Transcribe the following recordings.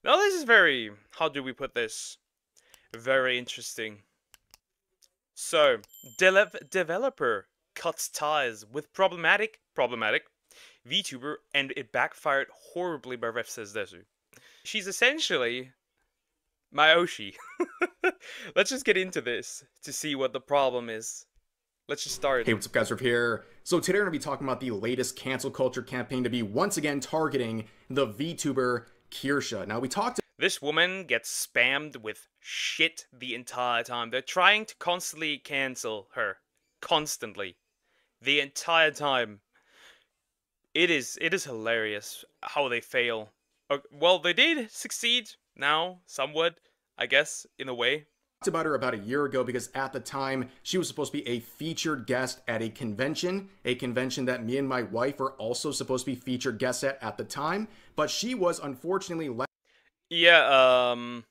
Now this is very, how do we put this? Very interesting. So, developer cuts ties with problematic VTuber, and it backfired horribly by Ref says Desu. She's essentially Mayoshi. Let's just get into this to see what the problem is. Let's just start. Hey, what's up guys, Riff here. So today we're going to be talking about the latest cancel culture campaign to be once again targeting the VTuber Kirsha. Now we talked This woman gets spammed with shit the entire time. They're trying to constantly cancel her. Constantly. The entire time. It is hilarious how they fail. Well, they did succeed now, somewhat, I guess, in a way. about her about a year ago because at the time she was supposed to be a featured guest at a convention that me and my wife were also supposed to be featured guests at the time, but she was unfortunately Yeah, I'll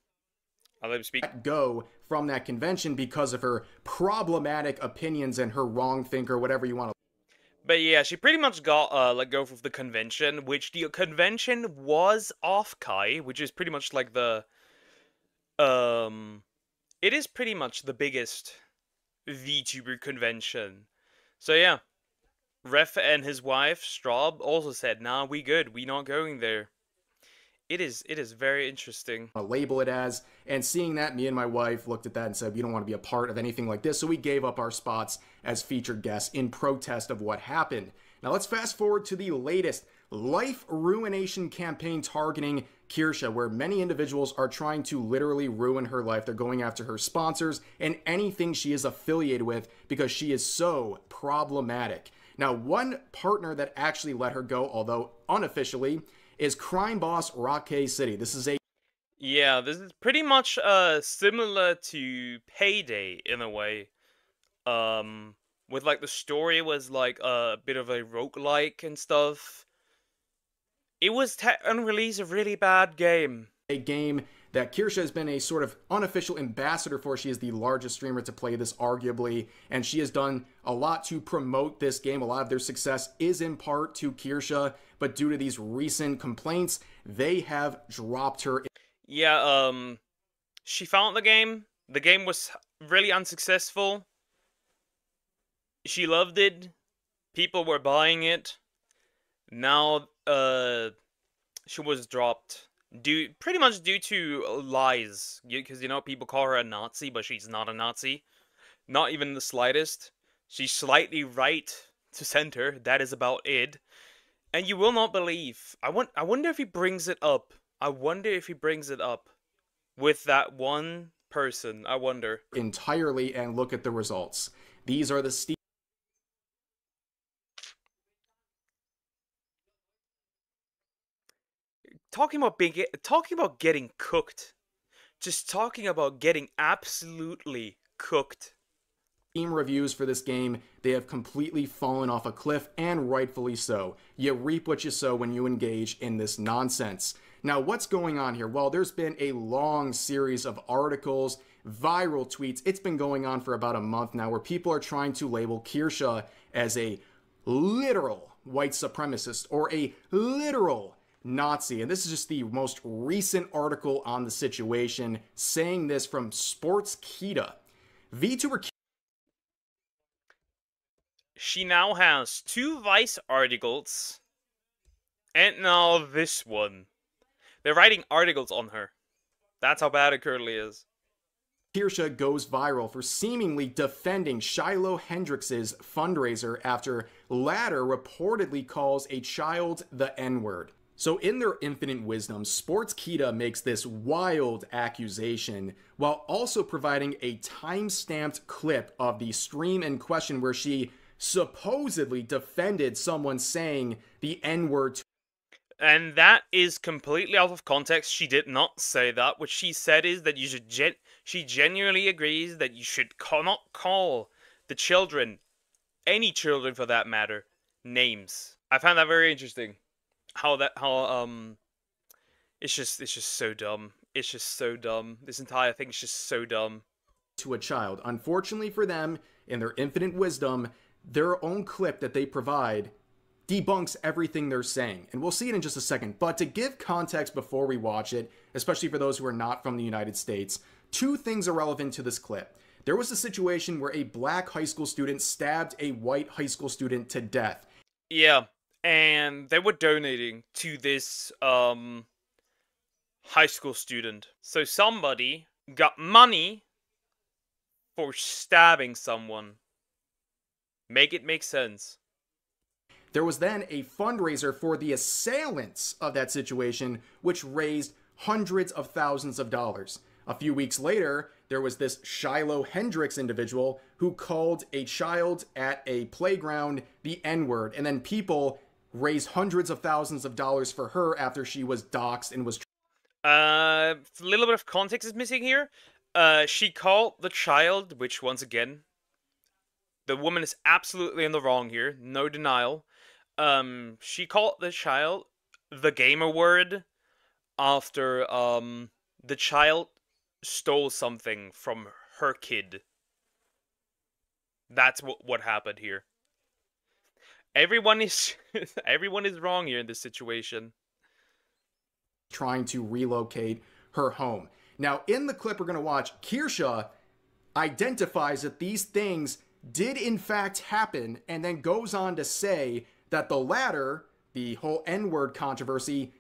let me speak. let go from that convention because of her problematic opinions and her wrong think or whatever you want to. But yeah, she pretty much got let go from the convention, which the convention was off Kai, which is pretty much like the it is pretty much the biggest VTuber convention. So yeah, Ref and his wife Straub also said, "Nah, we good. We not going there." It is very interesting. Label it as, and seeing that, me and my wife looked at that and said we don't want to be a part of anything like this, so we gave up our spots as featured guests in protest of what happened. Now let's fast forward to the latest life ruination campaign targeting Kirsha, where many individuals are trying to literally ruin her life. They're going after her sponsors and anything she is affiliated with because she is so problematic. Now, one partner that actually let her go, although unofficially, is crime boss Rockay City. This is a Yeah, this is pretty much similar to Payday in a way. With like the story was like a bit of a roguelike and stuff. It was unreleased a really bad game. game that Kirsha has been a sort of unofficial ambassador for. She is the largest streamer to play this, arguably, and she has done a lot to promote this game. A lot of their success is in part to Kirsha, but due to these recent complaints, they have dropped her. Yeah, she found the game. The game was really unsuccessful. She loved it. People were buying it. Now, she was dropped pretty much due to lies, because you know people call her a Nazi, but she's not a Nazi, not even the slightest. She's slightly right to center. That is about it. And you will not believe. I wonder if he brings it up. I wonder if he brings it up with that one person. I wonder Entirely, and look at the results. These are the talking about getting cooked. Just talking about getting absolutely cooked. Steam reviews for this game. They have completely fallen off a cliff, and rightfully so. You reap what you sow when you engage in this nonsense. Now, what's going on here? Well, there's been a long series of articles, viral tweets. It's been going on for about a month now, where people are trying to label Kirsha as a literal white supremacist or a literal Nazi. And this is just the most recent article on the situation, saying this from Sportskita. VTuber She now has 2 Vice articles, and now this one. They're writing articles on her. That's how bad it currently is. Kirsha goes viral for seemingly defending Shiloh Hendrix's fundraiser after latter reportedly calls a child the N-word. So in their infinite wisdom, Sportskita makes this wild accusation while also providing a time-stamped clip of the stream in question where she supposedly defended someone saying the N-word to. And that is completely out of context. She did not say that. What she said is that you should she genuinely agrees that you should not call the children, any children for that matter, names. I found that very interesting. It's just so dumb. It's just so dumb. This entire thing is just so dumb. To a child. Unfortunately for them, in their infinite wisdom, their own clip that they provide debunks everything they're saying. And we'll see it in just a second. But to give context before we watch it, especially for those who are not from the United States, two things are relevant to this clip. There was a situation where a black high school student stabbed a white high school student to death. Yeah, and they were donating to this high school student. So somebody got money for stabbing someone. Make it make sense. There was then a fundraiser for the assailants of that situation, which raised hundreds of thousands of dollars. A few weeks later, there was this Shiloh Hendricks individual who called a child at a playground the N-word, and then people raised hundreds of thousands of dollars for her after she was doxxed and was... A little bit of context is missing here. She called the child, which once again, the woman is absolutely in the wrong here, no denial. She called the child the gamer word after the child stole something from her kid. That's what happened here. Everyone is everyone is wrong here in this situation. Trying to relocate her home. Now, in the clip we're going to watch, Kirsha identifies that these things did in fact happen, and then goes on to say that the latter, the whole N-word controversy,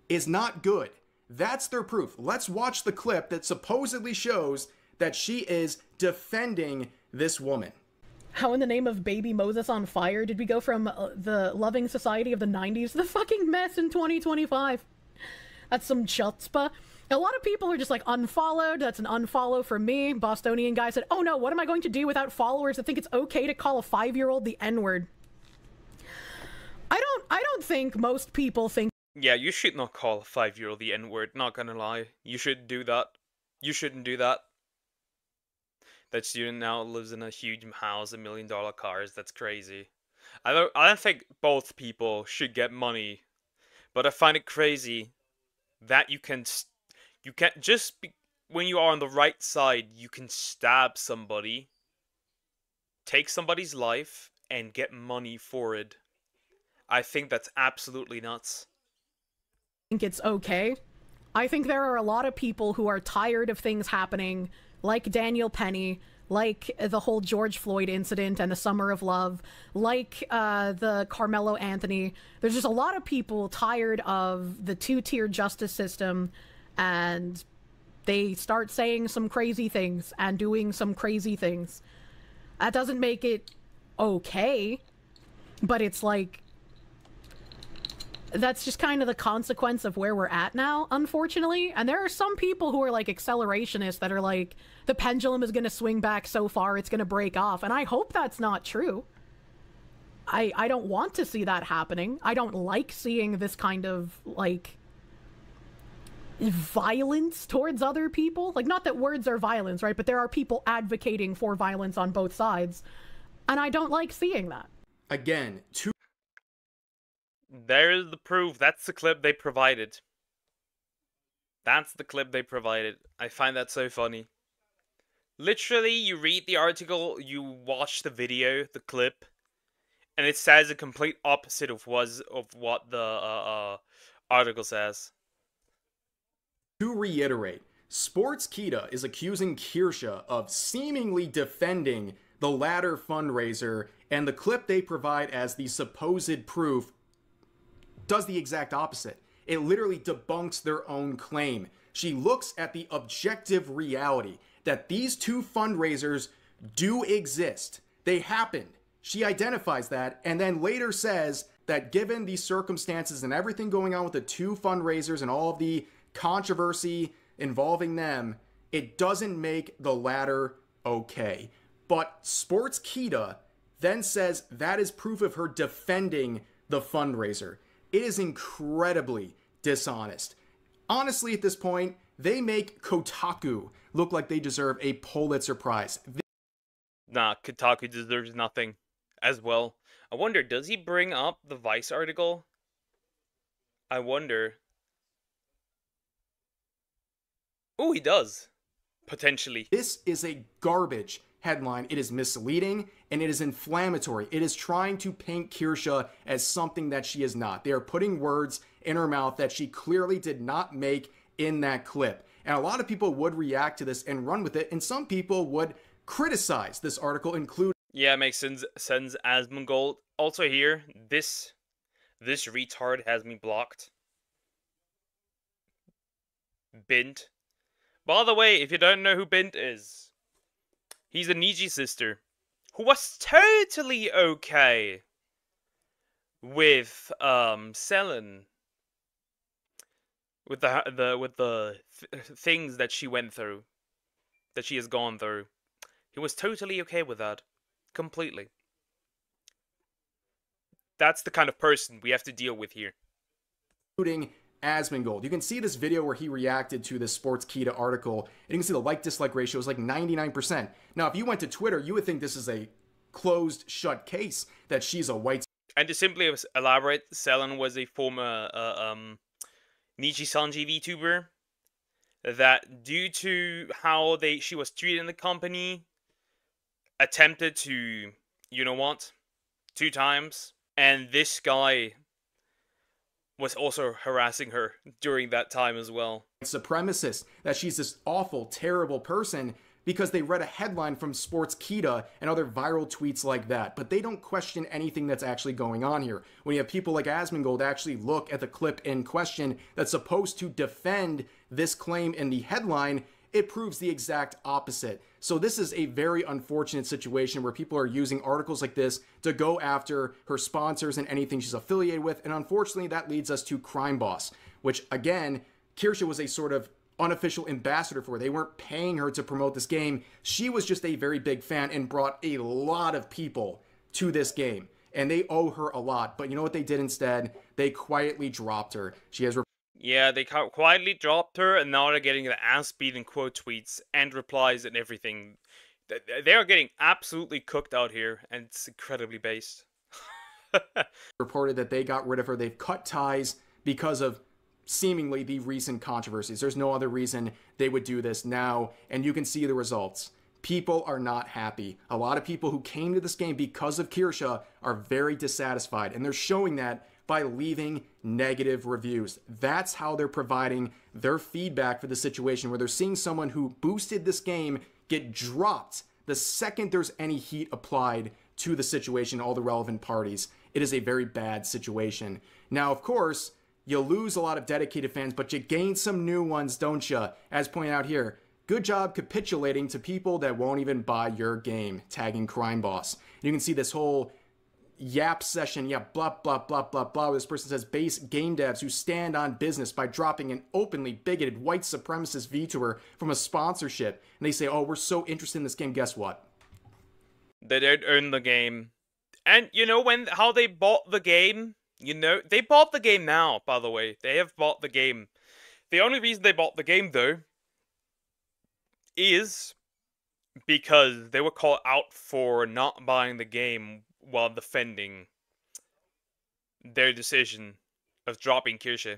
is not good. That's their proof. Let's watch the clip that supposedly shows that she is defending this woman. How in the name of baby Moses on fire did we go from the loving society of the 90s to the fucking mess in 2025? That's some chutzpah. A lot of people are just like, unfollowed. That's an unfollow for me. Bostonian guy said, oh no, what am I going to do without followers that think it's okay to call a 5-year-old the N-word? I don't think most people think... Yeah, you should not call a 5-year-old the N-word, not gonna lie. You shouldn't do that. You shouldn't do that. That student now lives in a huge house, $1 million cars. That's crazy. I don't think both people should get money, but I find it crazy that you can't just be, when you are on the right side, you can stab somebody, take somebody's life, and get money for it. I think that's absolutely nuts. Think it's okay. I think there are a lot of people who are tired of things happening, like Daniel Penny, like the whole George Floyd incident and the Summer of Love, like the Carmelo Anthony. There's just a lot of people tired of the two-tier justice system, and they start saying some crazy things and doing some crazy things. That doesn't make it okay, but it's like, that's just kind of the consequence of where we're at now, unfortunately. And there are some people who are like accelerationists that are like, the pendulum is going to swing back so far it's going to break off. And I hope that's not true. I don't want to see that happening. I don't like seeing this kind of like violence towards other people. Like, not that words are violence, right? But there are people advocating for violence on both sides. And I don't like seeing that. Again, There's the proof. That's the clip they provided. That's the clip they provided. I find that so funny. Literally, you read the article, you watch the video, the clip, and it says a complete opposite of what the article says. To reiterate, Sportskeeda is accusing Kirsha of seemingly defending the latter fundraiser, and the clip they provide as the supposed proof does the exact opposite. It literally debunks their own claim. She looks at the objective reality that these two fundraisers do exist. They happened. She identifies that, and then later says that given the circumstances and everything going on with the two fundraisers and all of the controversy involving them, it doesn't make the latter okay. But Sportskeeda then says that is proof of her defending the fundraiser. It is incredibly dishonest. Honestly, at this point, they make Kotaku look like they deserve a Pulitzer Prize. Nah, Kotaku deserves nothing as well. I wonder, does he bring up the Vice article? I wonder. Oh, he does. Potentially. This is a garbage headline. It is misleading and it is inflammatory. It is trying to paint Kirsche as something that she is not. They are putting words in her mouth that she clearly did not make in that clip. And a lot of people would react to this and run with it, and some people would criticize this article, including... Yeah, it makes sense, Asmongold. Also here, this retard has me blocked. Bint. By the way, if you don't know who Bint is, he's a Niji sister who was totally okay with Selen, with the things that she went through, that she has gone through. He was totally okay with that, completely. That's the kind of person we have to deal with here. Including Asmongold. You can see this video where he reacted to this Sports Kita article, and you can see the like-dislike ratio is like 99%. Now, if you went to Twitter, you would think this is a closed, shut case, that she's a white... And to simply elaborate, Selen was a former Nichi-sanji VTuber that, due to how she was treated in the company, attempted to, you know what, 2 times. And this guy was also harassing her during that time as well. Supremacist, that she's this awful, terrible person because they read a headline from Sports Kita and other viral tweets like that. But they don't question anything that's actually going on here. When you have people like Asmongold actually look at the clip in question that's supposed to defend this claim in the headline, it proves the exact opposite. So this is a very unfortunate situation where people are using articles like this to go after her sponsors and anything she's affiliated with. And unfortunately, that leads us to Crime Boss, which again, Kirsche was a sort of unofficial ambassador for. They weren't paying her to promote this game. She was just a very big fan and brought a lot of people to this game. And they owe her a lot. But you know what they did instead? They quietly dropped her. She has... Yeah, they quietly dropped her, and now they're getting the ass-beating quote tweets and replies and everything. They are getting absolutely cooked out here, and it's incredibly based. reported that they got rid of her. They've cut ties because of seemingly the recent controversies. There's no other reason they would do this now, and you can see the results. People are not happy. A lot of people who came to this game because of Kirsche are very dissatisfied, and they're showing that by leaving negative reviews. That's how they're providing their feedback for the situation, where they're seeing someone who boosted this game get dropped the second there's any heat applied to the situation, all the relevant parties. It is a very bad situation. Now, of course, you lose a lot of dedicated fans, but you gain some new ones, don't you? As pointed out here, good job capitulating to people that won't even buy your game, tagging Crime Boss. And you can see this whole yap session, yeah, blah, blah, blah, blah, blah. This person says, base game devs who stand on business by dropping an openly bigoted white supremacist VTuber from a sponsorship. And they say, oh, we're so interested in this game. Guess what? They don't own the game. And you know how they bought the game? You know, they bought the game now, by the way. They have bought the game. The only reason they bought the game, though, is because they were called out for not buying the game while defending their decision of dropping Kirsche.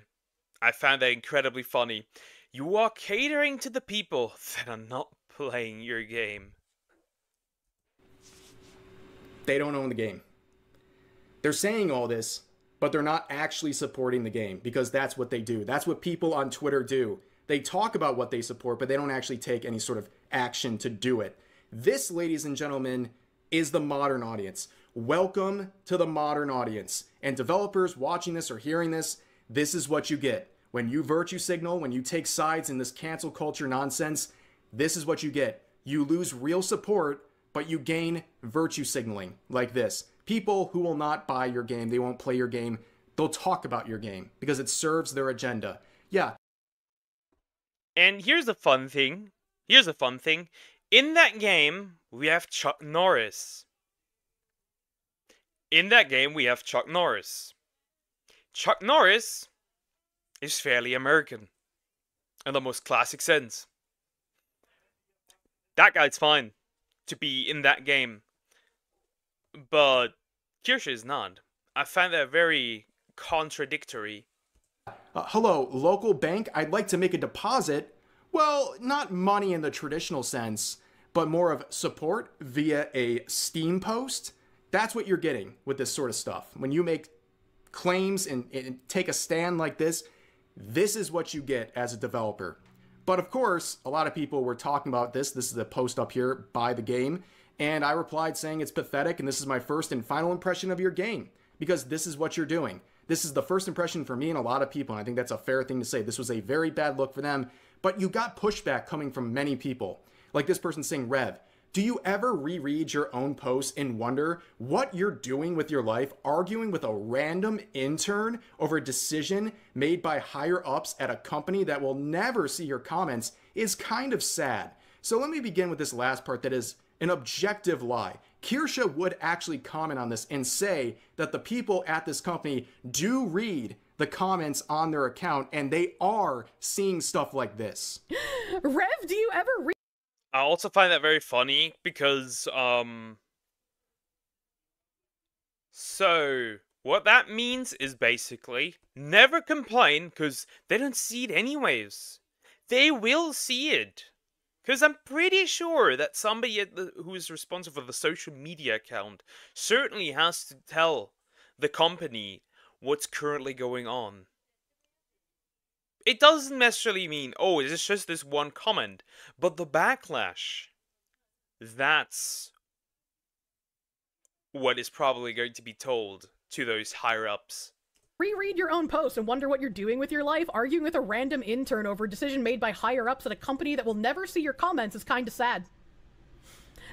I found that incredibly funny. You are catering to the people that are not playing your game. They don't own the game. They're saying all this, but they're not actually supporting the game, because that's what they do. That's what people on Twitter do. They talk about what they support, but they don't actually take any sort of action to do it. This, ladies and gentlemen, is the modern audience. Welcome to the modern audience. And developers watching this or hearing this, this is what you get. When you virtue signal, when you take sides in this cancel culture nonsense, this is what you get. You lose real support, but you gain virtue signaling like this. People who will not buy your game, they won't play your game, they'll talk about your game because it serves their agenda. Yeah. And here's the fun thing. In that game, we have Chuck Norris. Chuck Norris is fairly American in the most classic sense. That guy's fine to be in that game. But Kirsche is not. I find that very contradictory. Hello, local bank, I'd like to make a deposit. Well, not money in the traditional sense, but more of support via a Steam post. That's what you're getting with this sort of stuff. When you make claims and take a stand like this is what you get as a developer. But of course, a lot of people were talking about this. This is a post up here by the game. And I replied saying it's pathetic and this is my first and final impression of your game. Because this is what you're doing. This is the first impression for me and a lot of people. And I think that's a fair thing to say. This was a very bad look for them. But you got pushback coming from many people. Like this person saying, Rev, do you ever reread your own posts and wonder what you're doing with your life, arguing with a random intern over a decision made by higher ups at a company that will never see your comments is kind of sad. So let me begin with this last part that is an objective lie. Kirsha would actually comment on this and say that the people at this company do read the comments on their account and they are seeing stuff like this. Rev, do you ever read? I also find that very funny because, so what that means is basically never complain because they don't see it anyways. They will see it. Because I'm pretty sure that somebody who is responsible for the social media account certainly has to tell the company what's currently going on. It doesn't necessarily mean, oh, it's just this one comment. But the backlash, that's what is probably going to be told to those higher-ups. Reread your own post and wonder what you're doing with your life? Arguing with a random intern over a decision made by higher-ups at a company that will never see your comments is kinda sad.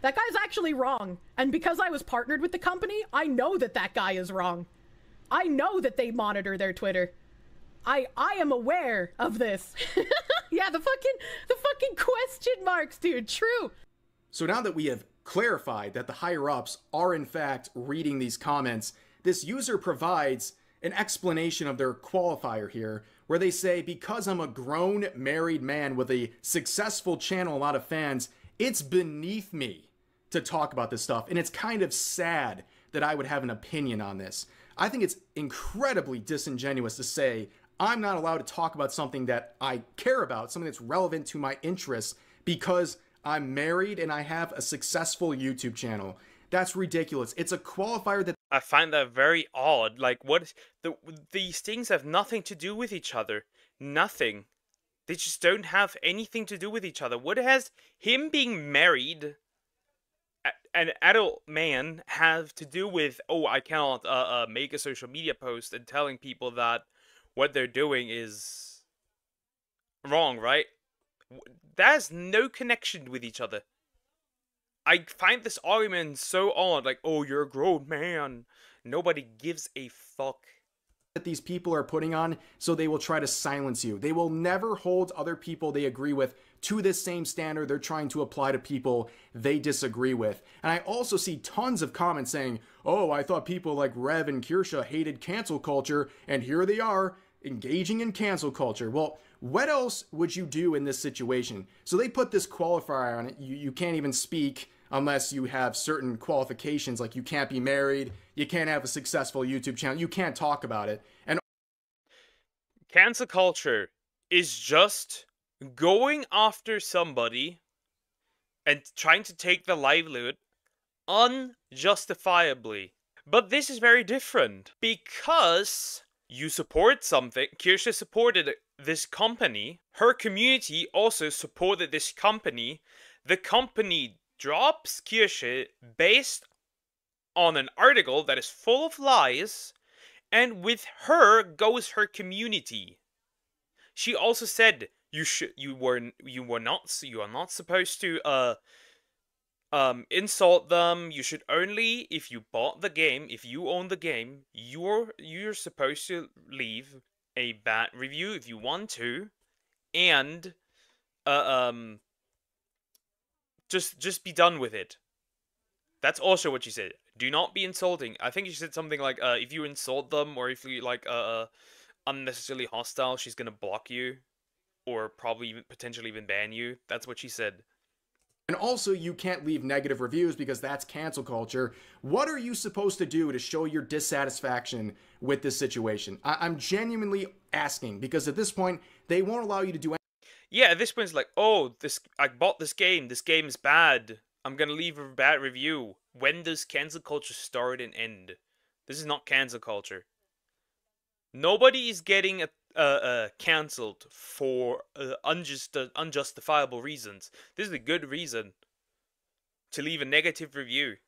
That guy's actually wrong. And because I was partnered with the company, I know that that guy is wrong. I know that they monitor their Twitter. I am aware of this. Yeah, the fucking question marks, dude. True. So now that we have clarified that the higher-ups are in fact reading these comments, this user provides an explanation of their qualifier here, where they say, because I'm a grown married man with a successful channel, a lot of fans, it's beneath me to talk about this stuff. And it's kind of sad that I would have an opinion on this. I think it's incredibly disingenuous to say, I'm not allowed to talk about something that I care about, something that's relevant to my interests, because I'm married and I have a successful YouTube channel. That's ridiculous. It's a qualifier that I find that very odd. Like, these things have nothing to do with each other. Nothing. They just don't have anything to do with each other. What has him being married, an adult man, have to do with, oh, I cannot make a social media post and telling people that what they're doing is wrong, right? That has no connection with each other. I find this argument so odd, like, oh, you're a grown man. Nobody gives a fuck. That these people are putting on, so they will try to silence you. They will never hold other people they agree with to this same standard they're trying to apply to people they disagree with. And I also see tons of comments saying, oh, I thought people like Rev and Kirsha hated cancel culture, and here they are, engaging in cancel culture. Well, what else would you do in this situation? So they put this qualifier on it. You can't even speak unless you have certain qualifications, like you can't be married, you can't have a successful YouTube channel, you can't talk about it. And cancel culture is just going after somebody and trying to take their livelihood unjustifiably. But this is very different because you support something. Kirsha supported this company. Her community also supported this company. The company drops Kirsha based on an article that is full of lies, and with her goes her community. She also said you are not supposed to insult them. You should only, if you bought the game, if you own the game, you're supposed to leave a bad review if you want to, and just be done with it. That's also what she said. Do not be insulting. I think she said something like, if you insult them or if you like unnecessarily hostile, she's gonna block you, or probably even potentially even ban you. That's what she said. And also, you can't leave negative reviews because that's cancel culture. What are you supposed to do to show your dissatisfaction with this situation? I'm genuinely asking, because at this point, they won't allow you to do anything. Yeah, at this point it's like, oh, I bought this game. This game is bad. I'm gonna leave a bad review. When does cancel culture start and end? This is not cancel culture. Nobody is getting cancelled for unjustifiable reasons. This is a good reason to leave a negative review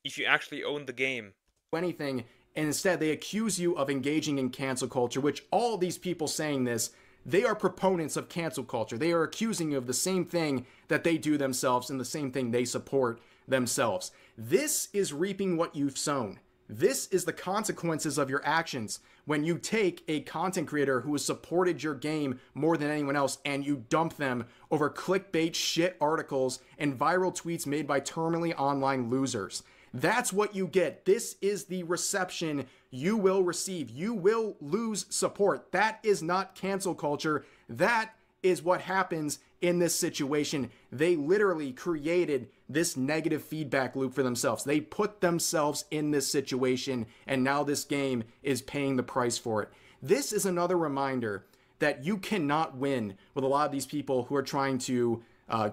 if you actually own the game. Anything, and instead they accuse you of engaging in cancel culture, which all these people saying this, they are proponents of cancel culture. They are accusing you of the same thing that they do themselves and the same thing they support themselves. This is reaping what you've sown. This is the consequences of your actions when you take a content creator who has supported your game more than anyone else and you dump them over clickbait shit articles and viral tweets made by terminally online losers. That's what you get. This is the reception you will receive. You will lose support. That is not cancel culture. That is what happens in this situation. They literally created this negative feedback loop for themselves. They put themselves in this situation, and now this game is paying the price for it. This is another reminder that you cannot win with a lot of these people who are trying to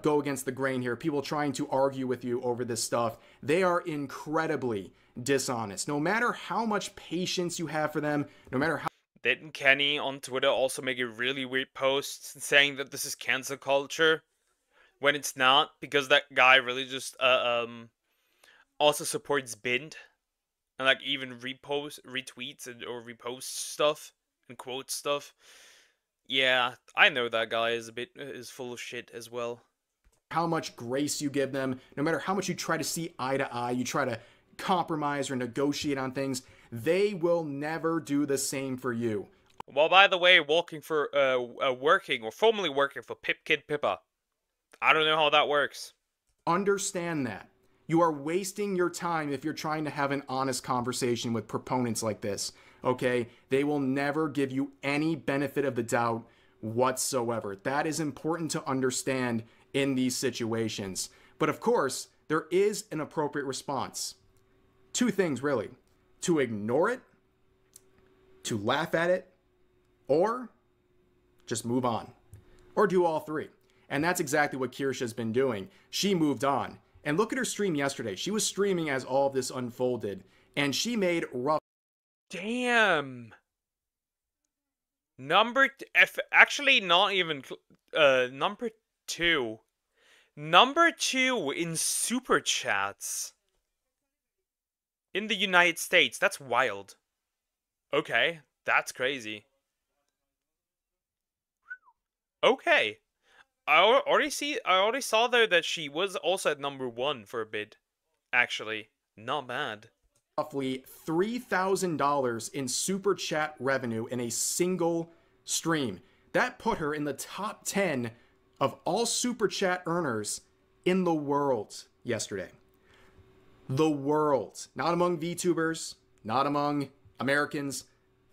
go against the grain here, people trying to argue with you over this stuff. They are incredibly dishonest. No matter how much patience you have for them, no matter how... Didn't Kenny on Twitter also make a really weird post saying that this is cancel culture when it's not, because that guy really just also supports Bind and like even retweets or reposts stuff and quotes stuff. Yeah, I know that guy is full of shit as well. How much grace you give them, no matter how much you try to see eye to eye, you try to compromise or negotiate on things, they will never do the same for you. Well, by the way, formerly working for Pip Pippa. I don't know how that works. Understand that. You are wasting your time if you're trying to have an honest conversation with proponents like this, okay? They will never give you any benefit of the doubt whatsoever. That is important to understand in these situations. But of course, there is an appropriate response. Two things, really. To ignore it, to laugh at it, or just move on. Or do all three. And that's exactly what Kirsha's been doing. She moved on. And look at her stream yesterday. She was streaming as all of this unfolded, and she made rough... Damn. Actually, not even number 2. Number 2 in super chats in the United States. That's wild. Okay, that's crazy. Okay. I already saw though that she was also at number 1 for a bit. Actually, not bad. Roughly $3,000 in super chat revenue in a single stream. That put her in the top 10 of all super chat earners in the world yesterday. The world. Not among VTubers, not among Americans,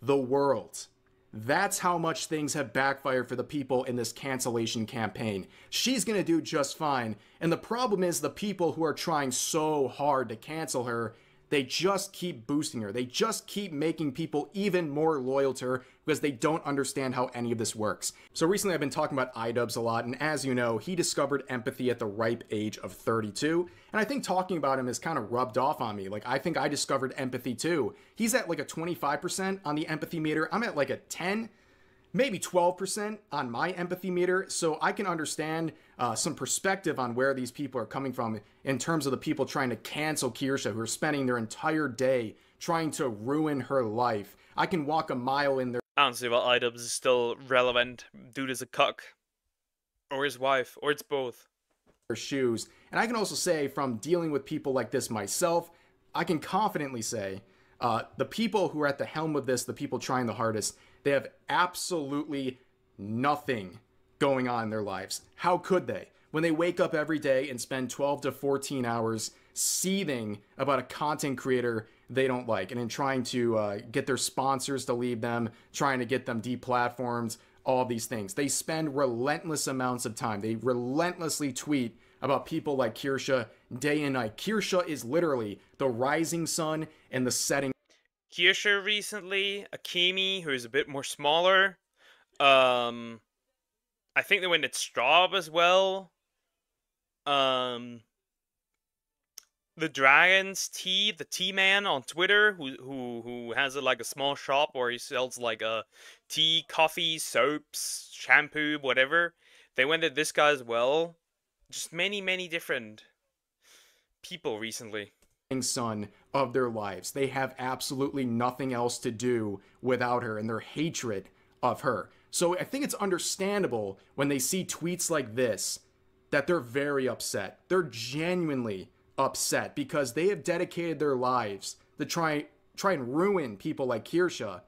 the world. That's how much things have backfired for the people in this cancellation campaign. She's gonna do just fine. And the problem is the people who are trying so hard to cancel her, they just keep boosting her. They just keep making people even more loyal to her because they don't understand how any of this works. So recently I've been talking about iDubbbz a lot, and as you know, he discovered empathy at the ripe age of 32. And I think talking about him has kind of rubbed off on me. Like, I think I discovered empathy too. He's at like a 25% on the empathy meter. I'm at like a 10, maybe 12% on my empathy meter. So I can understand some perspective on where these people are coming from in terms of the people trying to cancel Kirsha, who are spending their entire day trying to ruin her life. I can walk a mile in their... I don't see why iDubbbz is still relevant. Dude is a cuck. Or his wife. Or it's both. shoes. And I can also say, from dealing with people like this myself, I can confidently say the people who are at the helm of this, the people trying the hardest, they have absolutely nothing going on in their lives. How could they? When they wake up every day and spend 12 to 14 hours seething about a content creator they don't like, and in trying to get their sponsors to leave them, trying to get them deplatformed, all these things. They spend relentless amounts of time. They relentlessly tweet about people like Kirsha day and night. Kirsha is literally the rising sun and the setting. Kirsha recently, Akemi, who is a bit more smaller, I think they went at Straub as well. The Dragons Tea, the Tea Man on Twitter, who has like a small shop where he sells like tea, coffee, soaps, shampoo, whatever. They went at this guy as well. Just many different people recently. Son of their lives. They have absolutely nothing else to do without her and their hatred of her. So I think it's understandable when they see tweets like this that they're very upset. They're genuinely upset because they have dedicated their lives to try and ruin people like Kirsha.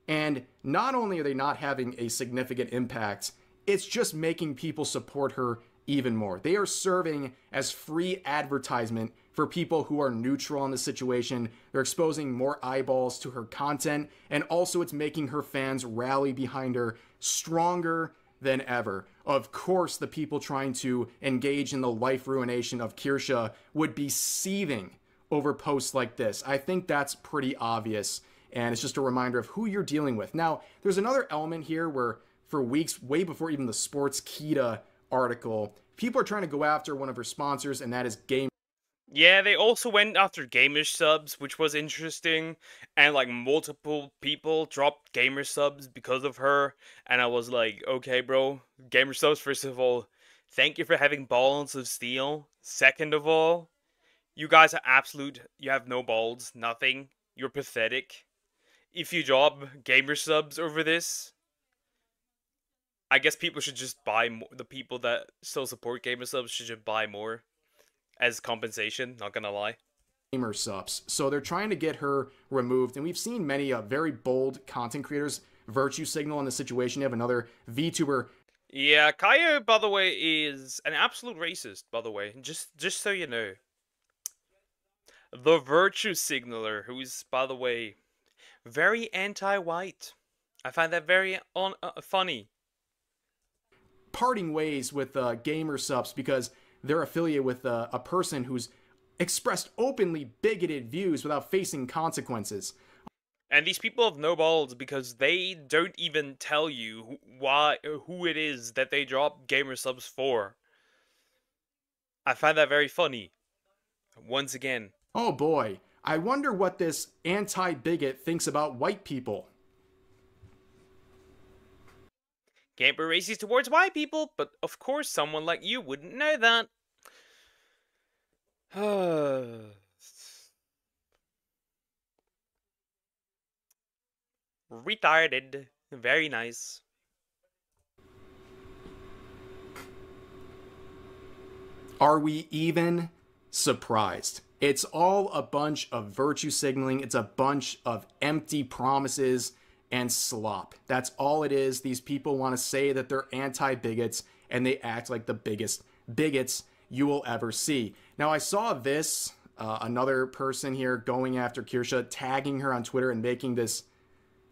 And not only are they not having a significant impact, it's just making people support her even more. They are serving as free advertisement for people who are neutral on the situation. They're exposing more eyeballs to her content, and also it's making her fans rally behind her stronger than ever. Of course, the people trying to engage in the life ruination of Kirsha would be seething over posts like this. I think that's pretty obvious, and it's just a reminder of who you're dealing with. Now, there's another element here where for weeks, way before even the Sports Kita article, people are trying to go after one of her sponsors, and that is Game. Yeah, they also went after gamer subs, which was interesting, and like multiple people dropped gamer subs because of her, and I was like, okay, bro, gamer subs, first of all, thank you for having balls of steel. Second of all, you guys are you have no balls, nothing. You're pathetic. If you drop gamer subs over this, I guess people should just buy more. The people that still support gamer subs should just buy more as compensation, not gonna lie. Gamer subs. So they're trying to get her removed, and we've seen many very bold content creators virtue signal in the situation. You have another VTuber. Yeah, Kaio, by the way, is an absolute racist, by the way. Just so you know. The virtue signaler, who's, by the way, very anti-white. I find that very funny. Parting ways with gamer subs because they're affiliated with a person who's expressed openly bigoted views without facing consequences. And these people have no balls because they don't even tell you who it is that they drop gamer subs for. I find that very funny. Once again. Oh boy, I wonder what this anti-bigot thinks about white people. Can't be racist towards white people, but of course someone like you wouldn't know that. Retarded. Very nice. Are we even surprised? It's all a bunch of virtue signaling. It's a bunch of empty promises and slop. That's all it is. These people want to say that they're anti-bigots, and they act like the biggest bigots you will ever see. Now, I saw this, another person here going after Kirsha, tagging her on Twitter and making this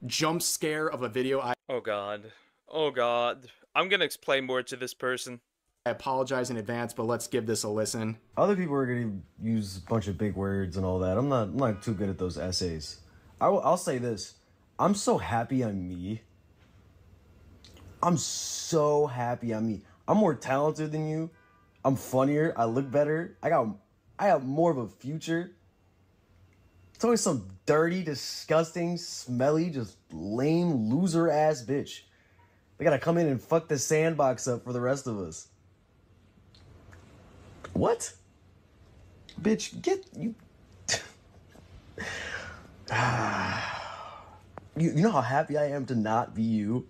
jump scare of a video. Oh god. Oh god. I'm gonna explain more to this person. I apologize in advance, but let's give this a listen. Other people are gonna use a bunch of big words and all that. I'm not too good at those essays. I'll say this. I'm so happy I'm me. I'm so happy I'm me. I'm more talented than you. I'm funnier. I look better. I have more of a future. It's always some dirty, disgusting, smelly, just lame, loser ass bitch. They gotta come in and fuck the sandbox up for the rest of us. What? Bitch, get you. You know how happy I am to not be you?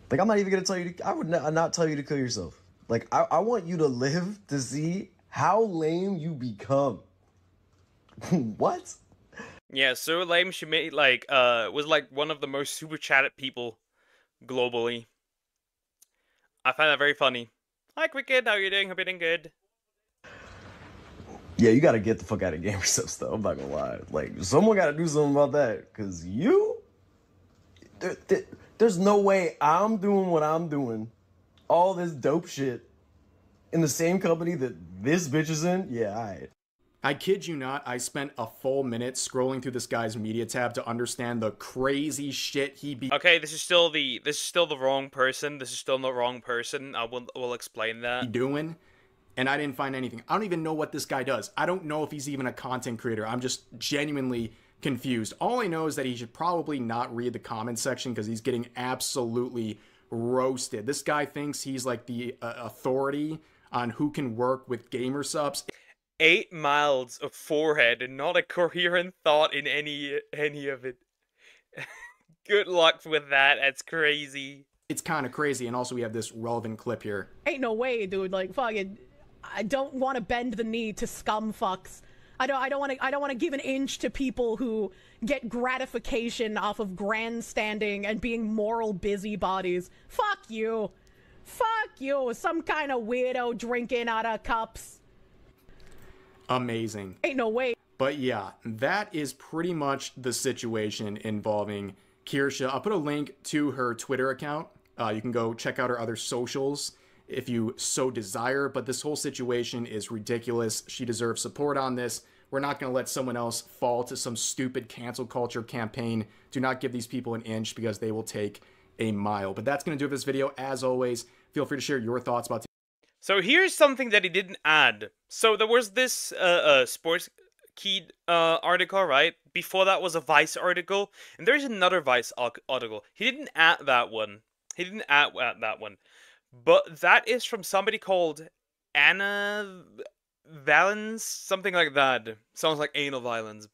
Like, I'm not even gonna tell you to, I would not tell you to kill yourself. Like, I want you to live to see how lame you become. What? Yeah, so lame she made, like, was like one of the most super chatted people globally. I find that very funny. Hi, Cricket, how are you doing? Hope you're doing good. Yeah, you gotta get the fuck out of gamer subs, though. I'm not gonna lie. Like, someone gotta do something about that. Because there's no way I'm doing what I'm doing, all this dope shit, in the same company that this bitch is in. Yeah, alright. I kid you not, I spent a full minute scrolling through this guy's media tab to understand the crazy shit he be Okay, this is still the wrong person. This is still the wrong person. I will explain that. doing, and I didn't find anything. I don't even know what this guy does. I don't know if he's even a content creator. I'm just genuinely confused. All I know is that he should probably not read the comment section because he's getting absolutely roasted. This guy thinks he's like the authority on who can work with gamer subs. 8 miles of forehead and not a coherent thought in any of it. Good luck with that. That's crazy. It's kind of crazy. And also we have this relevant clip here. Ain't no way, dude. Like, fucking, I don't want to bend the knee to scum fucks. I don't want to give an inch to people who get gratification off of grandstanding and being moral busybodies. Fuck you. Fuck you. Some kind of weirdo drinking out of cups. Amazing. Ain't no way. But yeah, that is pretty much the situation involving Kirsche. I'll put a link to her Twitter account. You can go check out her other socials if you so desire. But this whole situation is ridiculous. She deserves support on this. We're not going to let someone else fall to some stupid cancel culture campaign. Do not give these people an inch because they will take a mile. But that's going to do it for this video. As always, feel free to share your thoughts about. So here's something that he didn't add. So there was this Sports Key article, right? Before that was a Vice article, and there's another Vice article. He didn't add that one. He didn't add that one. But that is from somebody called Anna Valens, something like that. Sounds like anal violence.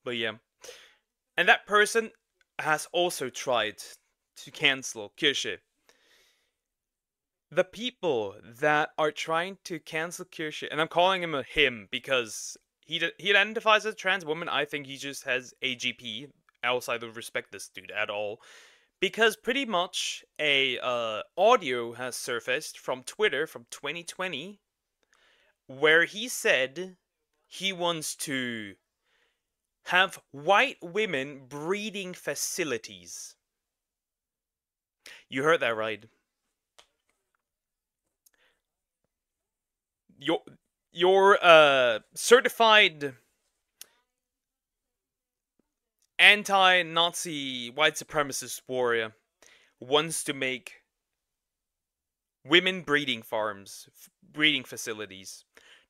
But yeah. And that person has also tried to cancel Kirsche. The people that are trying to cancel Kirsche, and I'm calling him a him because he identifies as a trans woman. I think he just has AGP. Else I don't respect this dude at all. Because pretty much a audio has surfaced from Twitter from 2020 where he said he wants to have white women breeding facilities. You heard that right. Your certified anti-Nazi white supremacist warrior wants to make women breeding farms, breeding facilities.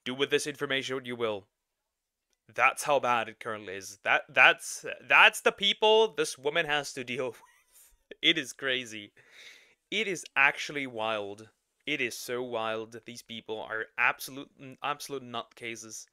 Do with this information what you will. That's how bad it currently is. That's the people this woman has to deal with. It is crazy. It is actually wild. It is so wild that these people are absolute nutcases.